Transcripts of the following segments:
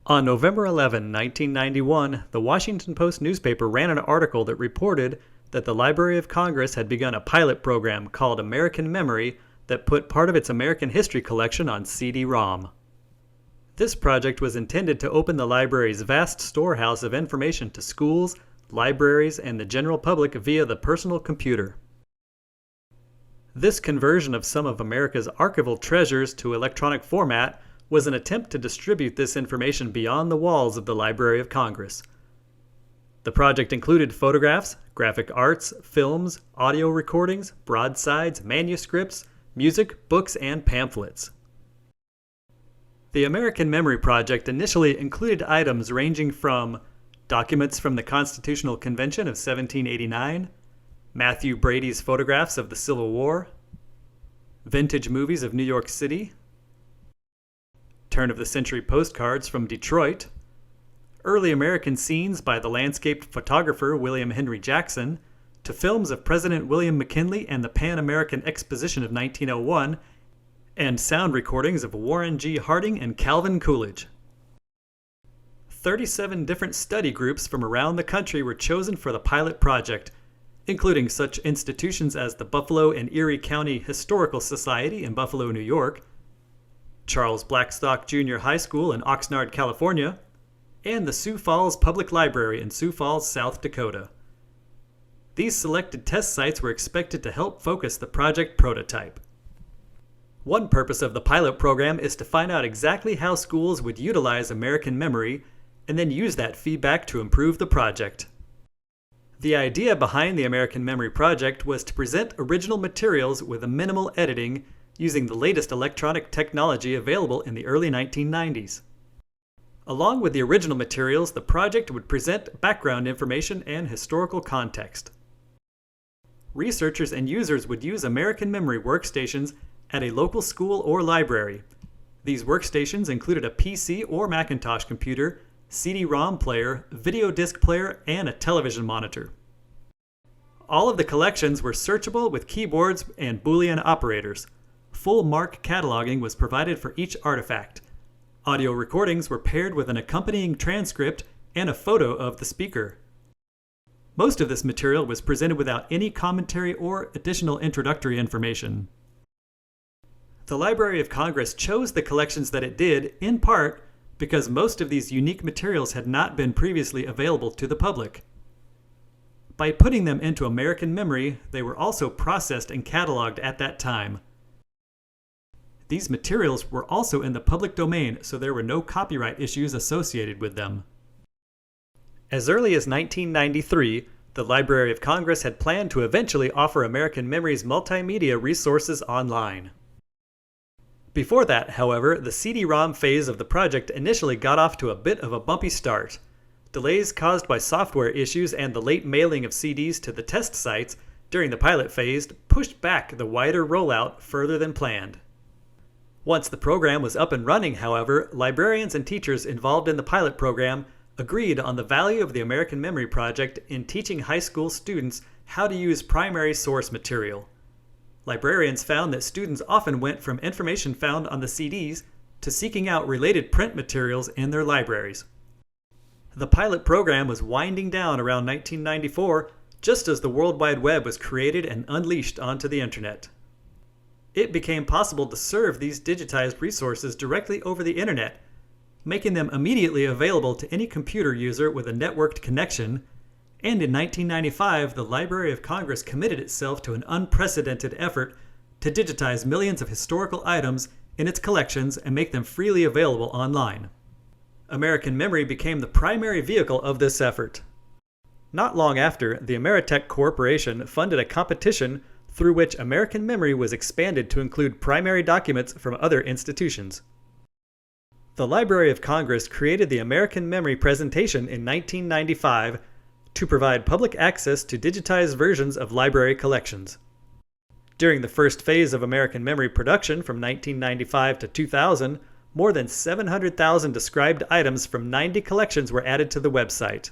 On November 11, 1991, the Washington Post newspaper ran an article that reported that the Library of Congress had begun a pilot program called American Memory that put part of its American history collection on CD-ROM. This project was intended to open the library's vast storehouse of information to schools, libraries, and the general public via the personal computer. This conversion of some of America's archival treasures to electronic format was an attempt to distribute this information beyond the walls of the Library of Congress. The project included photographs, graphic arts, films, audio recordings, broadsides, manuscripts, music, books, and pamphlets. The American Memory Project initially included items ranging from documents from the Constitutional Convention of 1789, Matthew Brady's photographs of the Civil War, vintage movies of New York City, turn-of-the-century postcards from Detroit, early American scenes by the landscape photographer William Henry Jackson, to films of President William McKinley and the Pan American Exposition of 1901, and sound recordings of Warren G. Harding and Calvin Coolidge. 37 different study groups from around the country were chosen for the pilot project, including such institutions as the Buffalo and Erie County Historical Society in Buffalo, New York, Charles Blackstock Junior High School in Oxnard, California, and the Sioux Falls Public Library in Sioux Falls, South Dakota. These selected test sites were expected to help focus the project prototype. One purpose of the pilot program is to find out exactly how schools would utilize American Memory and then use that feedback to improve the project. The idea behind the American Memory Project was to present original materials with a minimal editing using the latest electronic technology available in the early 1990s. Along with the original materials, the project would present background information and historical context. Researchers and users would use American Memory workstations at a local school or library. These workstations included a PC or Macintosh computer, CD-ROM player, video disc player, and a television monitor. All of the collections were searchable with keyboards and Boolean operators. Full mark cataloging was provided for each artifact. Audio recordings were paired with an accompanying transcript and a photo of the speaker. Most of this material was presented without any commentary or additional introductory information. The Library of Congress chose the collections that it did, in part, because most of these unique materials had not been previously available to the public. By putting them into American Memory, they were also processed and cataloged at that time. These materials were also in the public domain, so there were no copyright issues associated with them. As early as 1993, the Library of Congress had planned to eventually offer American Memory's multimedia resources online. Before that, however, the CD-ROM phase of the project initially got off to a bit of a bumpy start. Delays caused by software issues and the late mailing of CDs to the test sites during the pilot phase pushed back the wider rollout further than planned. Once the program was up and running, however, librarians and teachers involved in the pilot program agreed on the value of the American Memory Project in teaching high school students how to use primary source material. Librarians found that students often went from information found on the CDs to seeking out related print materials in their libraries. The pilot program was winding down around 1994, just as the World Wide Web was created and unleashed onto the Internet. It became possible to serve these digitized resources directly over the Internet, making them immediately available to any computer user with a networked connection, and in 1995, the Library of Congress committed itself to an unprecedented effort to digitize millions of historical items in its collections and make them freely available online. American Memory became the primary vehicle of this effort. Not long after, the Ameritech Corporation funded a competition through which American Memory was expanded to include primary documents from other institutions. The Library of Congress created the American Memory Presentation in 1995 to provide public access to digitized versions of library collections. During the first phase of American Memory production from 1995 to 2000, more than 700,000 described items from 90 collections were added to the website.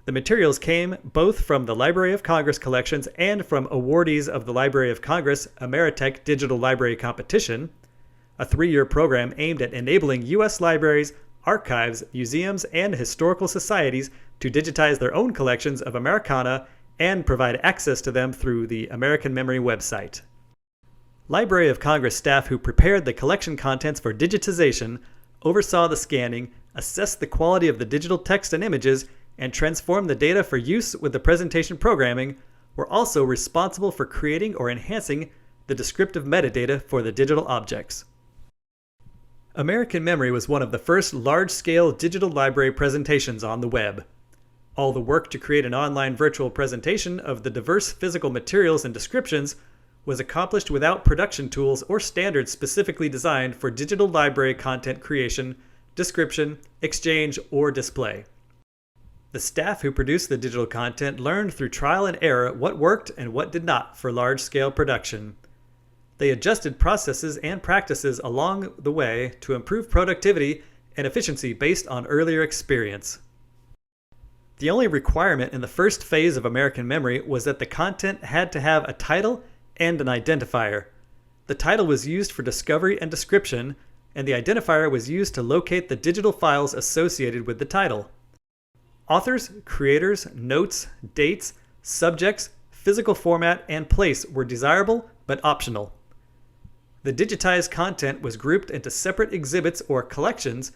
The materials came both from the Library of Congress collections and from awardees of the Library of Congress Ameritech Digital Library Competition, a 3-year program aimed at enabling U.S. libraries archives, museums, and historical societies to digitize their own collections of Americana and provide access to them through the American Memory website. Library of Congress staff who prepared the collection contents for digitization oversaw the scanning, assessed the quality of the digital text and images, and transformed the data for use with the presentation programming, were also responsible for creating or enhancing the descriptive metadata for the digital objects. American Memory was one of the first large-scale digital library presentations on the web. All the work to create an online virtual presentation of the diverse physical materials and descriptions was accomplished without production tools or standards specifically designed for digital library content creation, description, exchange, or display. The staff who produced the digital content learned through trial and error what worked and what did not for large-scale production. They adjusted processes and practices along the way to improve productivity and efficiency based on earlier experience. The only requirement in the first phase of American Memory was that the content had to have a title and an identifier. The title was used for discovery and description, and the identifier was used to locate the digital files associated with the title. Authors, creators, notes, dates, subjects, physical format, and place were desirable but optional. The digitized content was grouped into separate exhibits or collections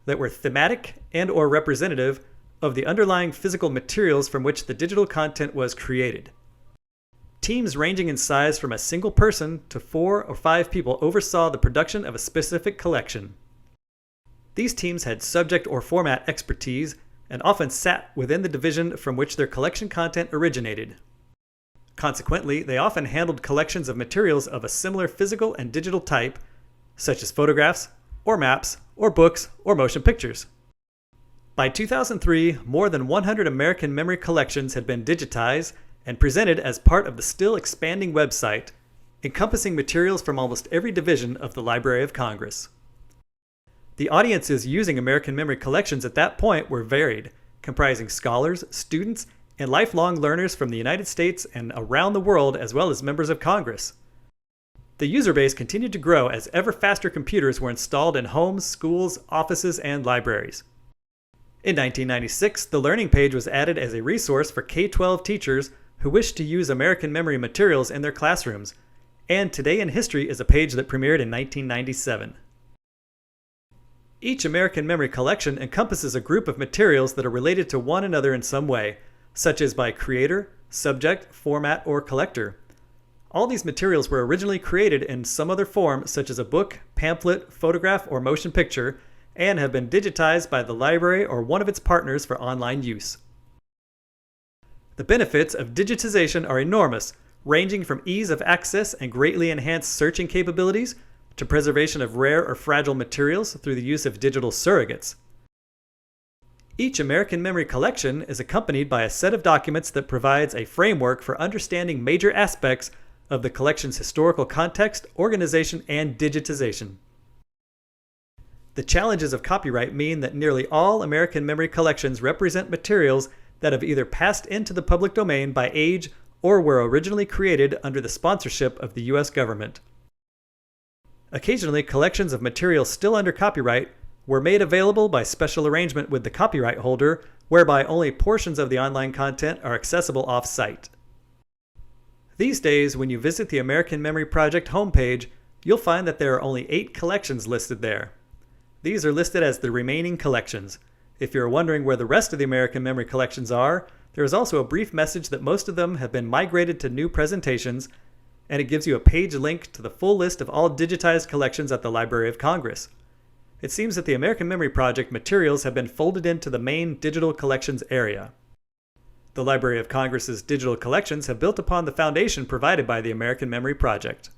that were thematic and/or representative of the underlying physical materials from which the digital content was created. Teams ranging in size from a single person to 4 or 5 people oversaw the production of a specific collection. These teams had subject or format expertise and often sat within the division from which their collection content originated. Consequently, they often handled collections of materials of a similar physical and digital type, such as photographs, or maps, or books, or motion pictures. By 2003, more than 100 American Memory collections had been digitized and presented as part of the still expanding website, encompassing materials from almost every division of the Library of Congress. The audiences using American Memory collections at that point were varied, comprising scholars, students, and lifelong learners from the United States and around the world, as well as members of Congress. The user base continued to grow as ever faster computers were installed in homes, schools, offices, and libraries. In 1996, the Learning Page was added as a resource for K-12 teachers who wished to use American Memory materials in their classrooms, and Today in History is a page that premiered in 1997. Each American Memory collection encompasses a group of materials that are related to one another in some way, such as by creator, subject, format, or collector. All these materials were originally created in some other form, such as a book, pamphlet, photograph, or motion picture, and have been digitized by the library or one of its partners for online use. The benefits of digitization are enormous, ranging from ease of access and greatly enhanced searching capabilities to preservation of rare or fragile materials through the use of digital surrogates. Each American Memory collection is accompanied by a set of documents that provides a framework for understanding major aspects of the collection's historical context, organization, and digitization. The challenges of copyright mean that nearly all American Memory collections represent materials that have either passed into the public domain by age or were originally created under the sponsorship of the U.S. government. Occasionally, collections of materials still under copyright were made available by special arrangement with the copyright holder, whereby only portions of the online content are accessible off-site. These days, when you visit the American Memory Project homepage, you'll find that there are only 8 collections listed there. These are listed as the remaining collections. If you're wondering where the rest of the American Memory collections are, there is also a brief message that most of them have been migrated to new presentations, and it gives you a page link to the full list of all digitized collections at the Library of Congress. It seems that the American Memory Project materials have been folded into the main digital collections area. The Library of Congress's digital collections have built upon the foundation provided by the American Memory Project.